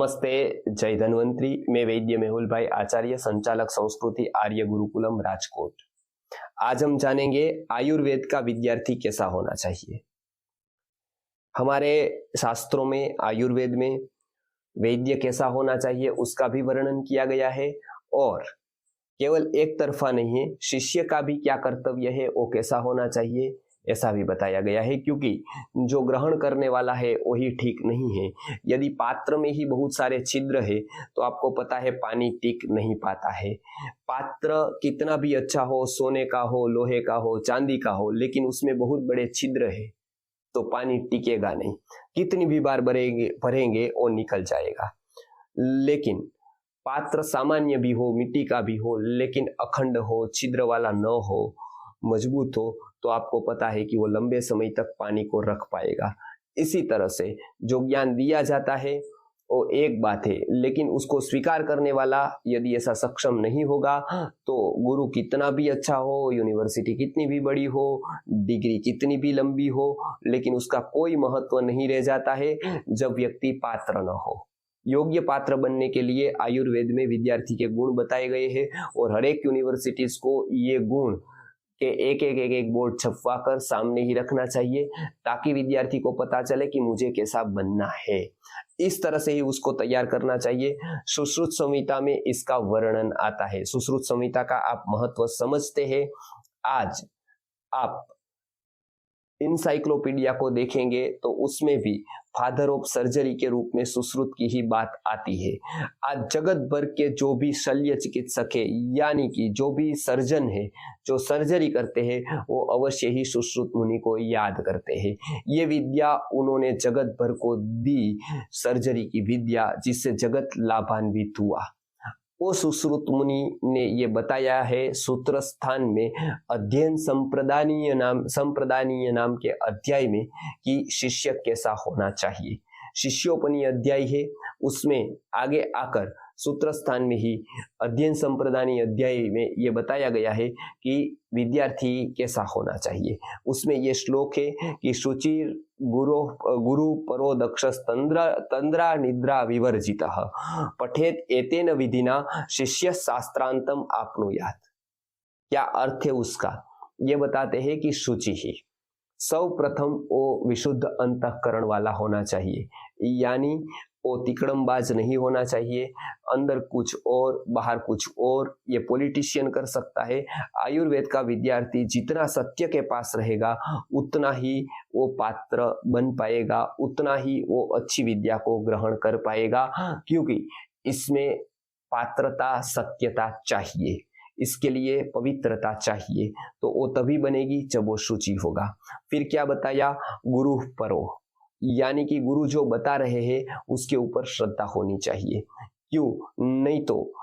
नमस्ते, जय धन्वंतरी। मैं वैद्य मेहुल भाई आचार्य, संचालक संस्कृति आर्य गुरुकुलम राजकोट। आज हम जानेंगे आयुर्वेद का विद्यार्थी कैसा होना चाहिए। हमारे शास्त्रों में आयुर्वेद में वैद्य कैसा होना चाहिए उसका भी वर्णन किया गया है, और केवल एक तरफा नहीं है, शिष्य का भी क्या कर्तव्य है, वो कैसा होना चाहिए ऐसा भी बताया गया है। क्योंकि जो ग्रहण करने वाला है वही ठीक नहीं है। यदि पात्र में ही बहुत सारे छिद्र है तो आपको पता है पानी टिक नहीं पाता है। पात्र कितना भी अच्छा हो, सोने का हो, लोहे का हो, चांदी का हो, लेकिन उसमें बहुत बड़े छिद्र है तो पानी टिकेगा नहीं। कितनी भी बार भरेंगे वो निकल जाएगा। लेकिन पात्र सामान्य भी हो, मिट्टी का भी हो, लेकिन अखंड हो, छिद्र वाला न हो, मजबूत हो, तो आपको पता है कि वो लंबे समय तक पानी को रख पाएगा। इसी तरह से जो ज्ञान दिया जाता है वो एक बात है, लेकिन उसको स्वीकार करने वाला यदि ऐसा सक्षम नहीं होगा तो गुरु कितना भी अच्छा हो, यूनिवर्सिटी कितनी भी बड़ी हो, डिग्री कितनी भी लंबी हो, लेकिन उसका कोई महत्व नहीं रह जाता है जब व्यक्ति पात्र न हो। योग्य पात्र बनने के लिए आयुर्वेद में विद्यार्थी के गुण बताए गए हैं, और हर एक यूनिवर्सिटीज को ये गुण के एक बोर्ड छपवा कर सामने ही रखना चाहिए, ताकि विद्यार्थी को पता चले कि मुझे कैसा बनना है। इस तरह से ही उसको तैयार करना चाहिए। सुश्रुत संहिता में इसका वर्णन आता है। सुश्रुत संहिता का आप महत्व समझते हैं। आज आप इंसाइक्लोपीडिया को देखेंगे तो उसमें भी फादर ऑफ सर्जरी के रूप में सुश्रुत की ही बात आती है। आज जगत भर के जो भी शल्य चिकित्सक है, यानी कि जो भी सर्जन है, जो सर्जरी करते हैं, वो अवश्य ही सुश्रुत मुनि को याद करते हैं। ये विद्या उन्होंने जगत भर को दी, सर्जरी की विद्या, जिससे जगत लाभान्वित हुआ। वो सुश्रुत मुनि ने ये बताया है सूत्र स्थान में अध्ययन संप्रदानीय नाम के अध्याय में कि शिष्य कैसा होना चाहिए। शिष्योपनी अध्याय है, उसमें आगे आकर सूत्र स्थान में ही अध्ययन संप्रदानीय अध्याय में ये बताया गया है कि विद्यार्थी कैसा होना चाहिए। उसमें ये श्लोक है कि शुचिर गुरु परो दक्षस तंद्रा निद्रा विवर्जितः पठेत एतेन विधिना शिष्य शास्त्रांतम आपनुयात। क्या अर्थ है उसका, ये बताते हैं कि शुचि ही सर्वप्रथम वो विशुद्ध अंतःकरण वाला होना चाहिए, यानी वो तिकड़मबाज नहीं होना चाहिए। अंदर कुछ और बाहर कुछ और ये पॉलिटिशियन कर सकता है। आयुर्वेद का विद्यार्थी जितना सत्य के पास रहेगा उतना ही वो पात्र बन पाएगा, उतना ही वो अच्छी विद्या को ग्रहण कर पाएगा। क्योंकि इसमें पात्रता, सत्यता चाहिए, इसके लिए पवित्रता चाहिए, तो वो तभी बनेगी जब वो शुचि होगा। फिर क्या बताया, गुरु परो, यानी कि गुरु जो बता रहे हैं उसके ऊपर श्रद्धा होनी चाहिए। क्यों नहीं तो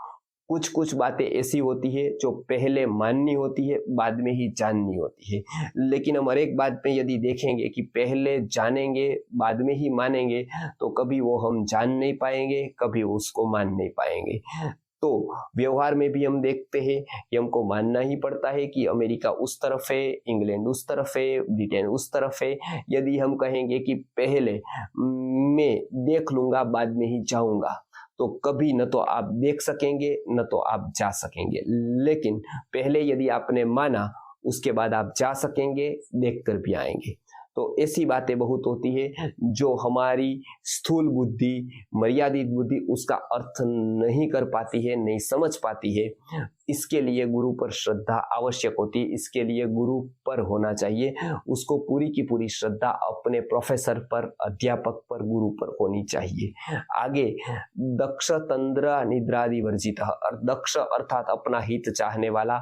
कुछ कुछ बातें ऐसी होती है जो पहले माननी होती है, बाद में ही जाननी होती है। लेकिन हम हर एक बात में यदि देखेंगे कि पहले जानेंगे बाद में ही मानेंगे, तो कभी वो हम जान नहीं पाएंगे, कभी उसको मान नहीं पाएंगे। तो व्यवहार में भी हम देखते हैं कि हमको मानना ही पड़ता है कि अमेरिका उस तरफ है, इंग्लैंड उस तरफ है, ब्रिटेन उस तरफ है। यदि हम कहेंगे कि पहले मैं देख लूंगा बाद में ही जाऊंगा, तो कभी न तो आप देख सकेंगे न तो आप जा सकेंगे। लेकिन पहले यदि आपने माना, उसके बाद आप जा सकेंगे, देख कर भी आएंगे। तो ऐसी बातें बहुत होती है जो हमारी स्थूल बुद्धि, मर्यादित बुद्धि उसका अर्थ नहीं कर पाती है, नहीं समझ पाती है। इसके लिए गुरु पर श्रद्धा आवश्यक होती है। इसके लिए गुरु पर होना चाहिए, उसको पूरी की पूरी श्रद्धा अपने प्रोफेसर पर, अध्यापक पर, गुरु पर होनी चाहिए। आगे दक्ष तंद्र निद्रादि वर्जित, दक्ष अर्थात अपना हित चाहने वाला,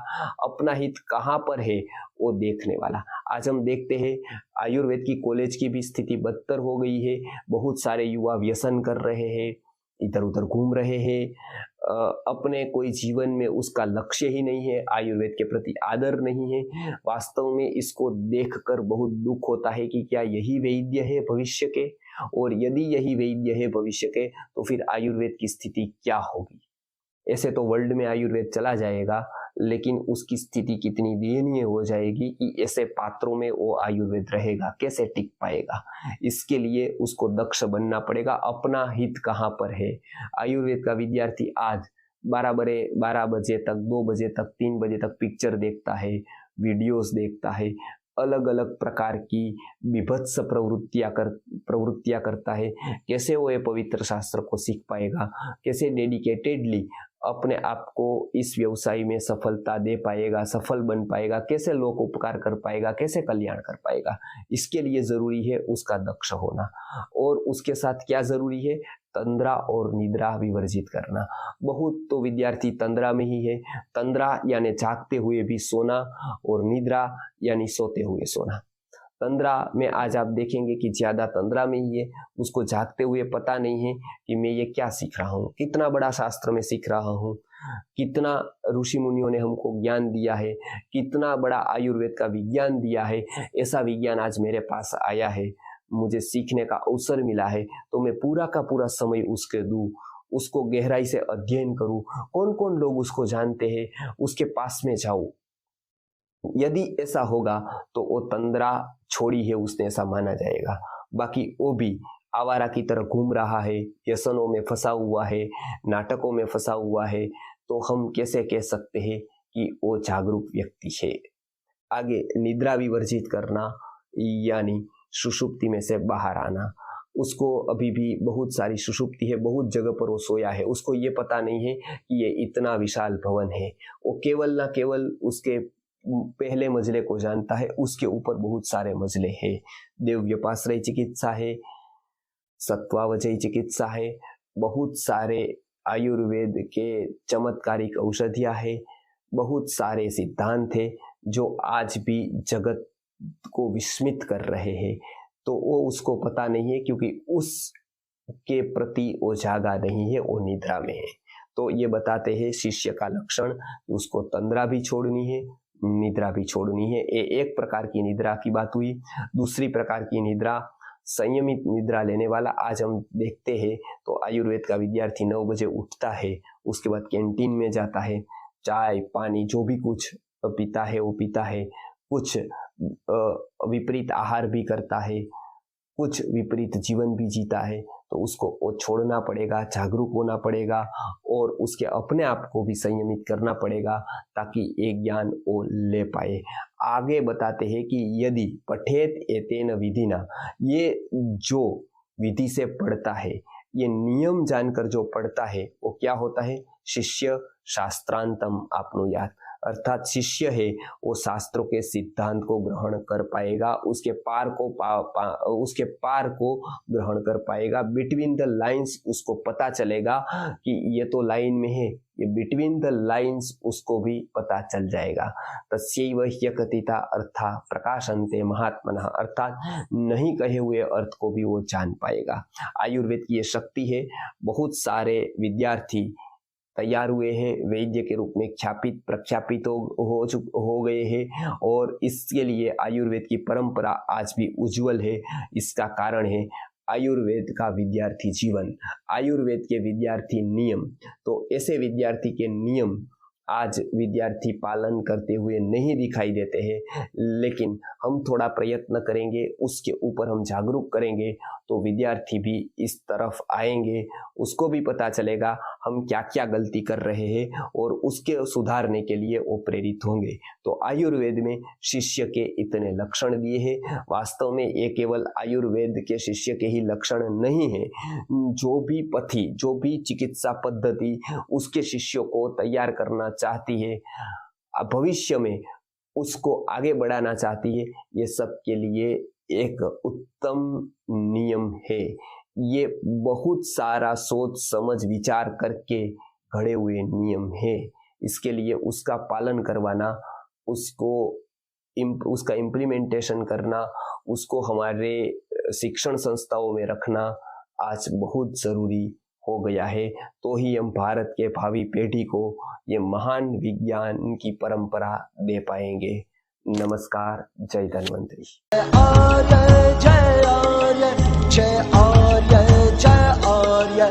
अपना हित कहाँ पर है वो देखने वाला। आज हम देखते हैं आयुर्वेद की कॉलेज की भी स्थिति बदतर हो गई है। बहुत सारे युवा व्यसन कर रहे हैं, इधर उधर घूम रहे हैं, अपने कोई जीवन में उसका लक्ष्य ही नहीं है, आयुर्वेद के प्रति आदर नहीं है। वास्तव में इसको देखकर बहुत दुख होता है कि क्या यही वैद्य है भविष्य के, और यदि यही वैद्य है भविष्य के तो फिर आयुर्वेद की स्थिति क्या होगी। ऐसे तो वर्ल्ड में आयुर्वेद चला जाएगा, लेकिन उसकी स्थिति कितनी दयनीय हो जाएगी कि ऐसे पात्रों में वो आयुर्वेद रहेगा, कैसे टिक पाएगा। इसके लिए उसको दक्ष बनना पड़ेगा। अपना हित कहाँ पर है। आयुर्वेद का विद्यार्थी आज 12 बजे तक, 2 बजे तक, 3 बजे तक पिक्चर देखता है, वीडियोस देखता है, अलग अलग प्रकार की विभत्स प्रवृत्तियां करता है। कैसे वो ये पवित्र शास्त्र को सीख पाएगा, कैसे डेडिकेटेडली अपने आप को इस व्यवसाय में सफलता दे पाएगा, सफल बन पाएगा, कैसे लोक उपकार कर पाएगा, कैसे कल्याण कर पाएगा। इसके लिए जरूरी है उसका दक्ष होना। और उसके साथ क्या जरूरी है, तंद्रा और निद्रा विवर्जित करना। बहुत तो विद्यार्थी तंद्रा में ही है। तंद्रा यानी जागते हुए भी सोना और निद्रा यानी सोते हुए सोना। तंद्रा में आज आप देखेंगे कि ज्यादा तंद्रा में ही है, उसको जागते हुए पता नहीं है कि मैं ये क्या सीख रहा हूँ, कितना बड़ा शास्त्र में सीख रहा हूँ, कितना ऋषि मुनियों ने हमको ज्ञान दिया है, कितना बड़ा आयुर्वेद का विज्ञान दिया है। ऐसा विज्ञान आज मेरे पास आया है, मुझे सीखने का अवसर मिला है, तो मैं पूरा का पूरा समय उसके दूं, उसको गहराई से अध्ययन करूं, कौन कौन लोग उसको जानते हैं, उसके पास में जाऊं। यदि ऐसा होगा तो वो तंद्रा छोड़ी है उसने, ऐसा माना जाएगा। बाकी वो भी आवारा की तरह घूम रहा है, व्यसनों में फंसा हुआ है, नाटकों में फंसा हुआ है, तो हम कैसे कह सकते हैं कि वो जागरूक व्यक्ति है। आगे निद्रा विवर्जित करना यानी सुषुप्ति में से बाहर आना। उसको अभी भी बहुत सारी सुषुप्ति है, बहुत जगह पर वो सोया है, उसको ये पता नहीं है कि ये इतना विशाल भवन है। वो केवल ना केवल उसके पहले मंजिले को जानता है, उसके ऊपर बहुत सारे मंजिले हैं। देवव्यपाश्रय चिकित्सा है, सत्वावचयी चिकित्सा है, बहुत सारे आयुर्वेद के चमत्कारिक औषधियां है, बहुत सारे सिद्धांत है जो आज भी जगत को विस्मित कर रहे हैं। तो वो उसको पता नहीं है, क्योंकि उसके प्रति वो जागा नहीं है, वो निद्रा में है। तो ये बताते हैं शिष्य का लक्षण, उसको तंद्रा भी छोड़नी है, निद्रा भी छोड़नी है। ये एक प्रकार की निद्रा की बात हुई। दूसरी प्रकार की निद्रा, संयमित निद्रा लेने वाला। आज हम देखते हैं तो आयुर्वेद का विद्यार्थी 9 बजे उठता है, उसके बाद कैंटीन में जाता है, चाय पानी जो भी कुछ पीता है वो पीता है, कुछ विपरीत आहार भी करता है, कुछ विपरीत जीवन भी जीता है। तो उसको वो छोड़ना पड़ेगा, जागरूक होना पड़ेगा और उसके अपने आप को भी संयमित करना पड़ेगा ताकि ये ज्ञान वो ले पाए। आगे बताते हैं कि यदि पठेत एतेन विधिना, ये जो विधि से पढ़ता है, ये नियम जानकर जो पढ़ता है वो क्या होता है, शिष्य शास्त्रांतम आपनुयात्, अर्थात शिष्य है वो शास्त्रों के सिद्धांत को ग्रहण कर पाएगा, उसके पार को ग्रहण कर पाएगा। बिटवीन द लाइंस उसको पता चलेगा कि ये तो लाइन में है, ये बिटवीन द लाइंस उसको भी पता चल जाएगा। तस्यैव ह्यकथिता अर्था प्रकाशन्ते महात्मनः, अर्थात नहीं कहे हुए अर्थ को भी वो जान पाएगा। आयुर्वेद की ये शक्ति है। बहुत सारे विद्यार्थी तैयार हुए हैं, वैद्य के रूप में ख्यापित प्रख्यापित हो गए हैं और इसके लिए आयुर्वेद की परंपरा आज भी उज्जवल है। इसका कारण है आयुर्वेद का विद्यार्थी जीवन, आयुर्वेद के विद्यार्थी नियम। तो ऐसे विद्यार्थी के नियम आज विद्यार्थी पालन करते हुए नहीं दिखाई देते हैं, लेकिन हम थोड़ा प्रयत्न करेंगे, उसके ऊपर हम जागरूक करेंगे तो विद्यार्थी भी इस तरफ आएंगे, उसको भी पता चलेगा हम क्या क्या गलती कर रहे हैं और उसके सुधारने के लिए वो प्रेरित होंगे। तो आयुर्वेद में शिष्य के इतने लक्षण दिए हैं। वास्तव में ये केवल आयुर्वेद के शिष्य के ही लक्षण नहीं है, जो भी पथी, जो भी चिकित्सा पद्धति उसके शिष्यों को तैयार करना चाहती है, भविष्य में उसको आगे बढ़ाना चाहती है, ये सब के लिए एक उत्तम नियम है। ये बहुत सारा सोच समझ विचार करके घड़े हुए नियम है। इसके लिए उसका पालन करवाना, उसका इम्प्लीमेंटेशन करना, उसको हमारे शिक्षण संस्थाओं में रखना आज बहुत जरूरी हो गया है। तो ही हम भारत के भावी पीढ़ी को ये महान विज्ञान की परंपरा दे पाएंगे। नमस्कार, जय धन्वंतरी। जय आर्य जय आर्य जय आर्य जय आर्य।